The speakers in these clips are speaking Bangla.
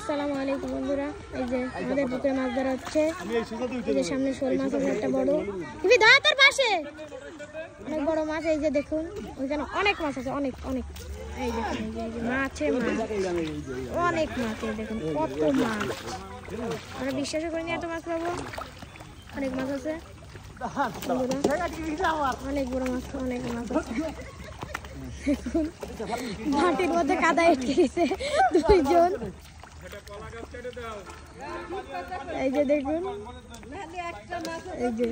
আসসালামু আলাইকুম বন্ধুরা, এই যে আমাদের পুকুরে মাছ ধরা হচ্ছে। এই যে সামনে শোল মাছ আছে একটা বড়, তুমি দাও তার পাশে অনেক বড় মাছ। এই যে দেখুন ওইখানে অনেক মাছ আছে, অনেক অনেক। এই দেখুন এই যে মাছে মাছ, অনেক মাছ। এই দেখুন কত মাছ, আমরা বিশ্বাসও করিনি এত মাছ পাবো। অনেক মাছ আছে অনেক বড় মাছ, অনেক মাছ আছে। দেখুন মাটির মধ্যে কাদা আটকে গেছে দুইজন। এই যে দেখুন, এই যে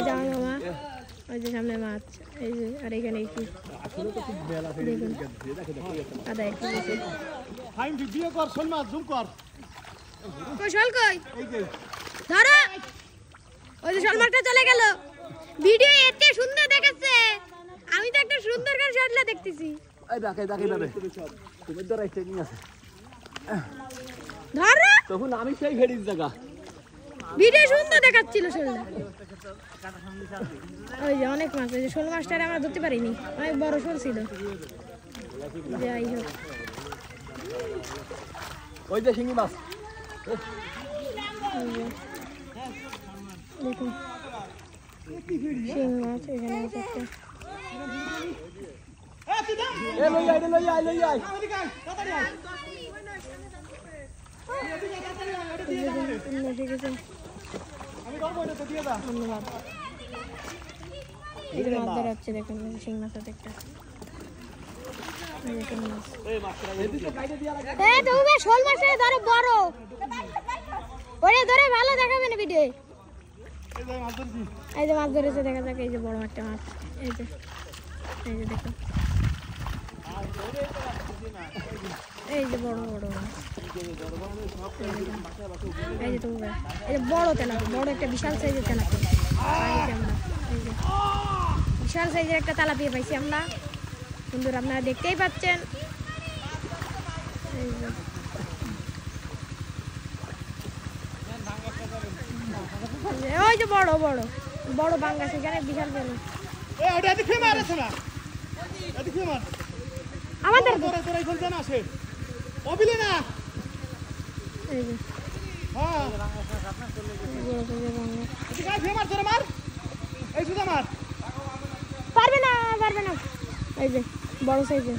জামা, ওই যে সামনে মাছ, এই যে আর এখানে কি দেখুন কাদা আটকে গেছে। শোল কই ধরো, ওই যে শোল মাছটা চলে গেল। ভিডিও এত সুন্দর দেখাচ্ছে, আমি তো একটা সুন্দর করে শটলা দেখতেছি। ধরো তখন আমি সেই ভেড়ির জায়গা ভিডিও সুন্দর দেখাচ্ছিল শোলটা। ওই যে অনেক মাছ, ওই যে শোল মাছটা আমরা ধরতে পারিনি, অনেক বড় শোল ছিল। যাই হোক, ওই যে শিঙি মাছ দেখুন শিং মাছ এখানে আছে একটা। ধন্যবাদ। এই যে মাছ ধরা হচ্ছে, দেখুন শিং মাছ আছে একটা। শোল মাছ ধরো বড়, ওরে ধরে ভালো দেখাবে না ভিডিও। এই যে মাছ ধরেছে, দেখা যাক। এই যে বড় একটা মাছ, এই যে দেখুন, এই যে বড় বড় মাছ। এই যে তুমি, এই যে বড় তেলাপিয়া, বড় একটা বিশাল সাইজের তেলাপিয়া পাইছি আমরা। এই যে বিশাল সাইজের একটা তেলাপিয়া পাইছি আমরা বন্ধুরা, আপনারা দেখতেই পাচ্ছেন। এই যে ওই যে বড় বড় বড় বাঙ্গাস, এখানে বিশাল বড়। আমাদের পারবে না, পারবে না। এই যে বড় সাইজের,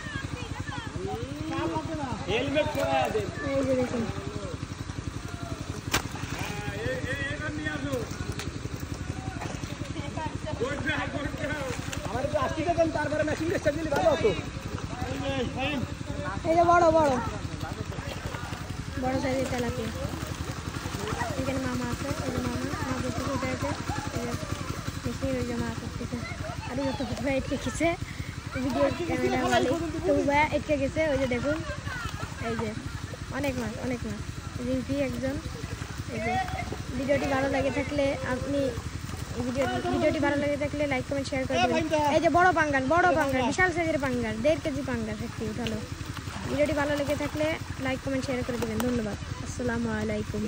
এই যে দেখুন। এই যে বড় বড় বড় সাইজের তেলাপিয়া। এখানে মামা আছে, ওই যে মামা মাছ ধরতে উঠেছে। এই যে মাছ আসতেছে, আর যত ভাই এটকে গেছে ভিডিও ক্যামেরা মালিক তো ভাই এটকে গেছে। ওই যে দেখুন, এই যে অনেক মাছ, অনেক মাছ। রিঙ্কি একজন। এই যে ভিডিওটি ভালো লাগে থাকলে আপনি ভিডিওটি ভালো লাগে থাকলে লাইক কমেন্ট শেয়ার করে দেবেন। এই যে বড় পাঙ্গাস, বড় পাঙ্গাস, বিশাল সাইজের পাঙ্গাস, 1.5 কেজি পাঙ্গাস একটি উঠালো। ভিডিওটি ভালো লেগে থাকলে লাইক কমেন্ট শেয়ার করে দেবেন। ধন্যবাদ। আসসালামু আলাইকুম।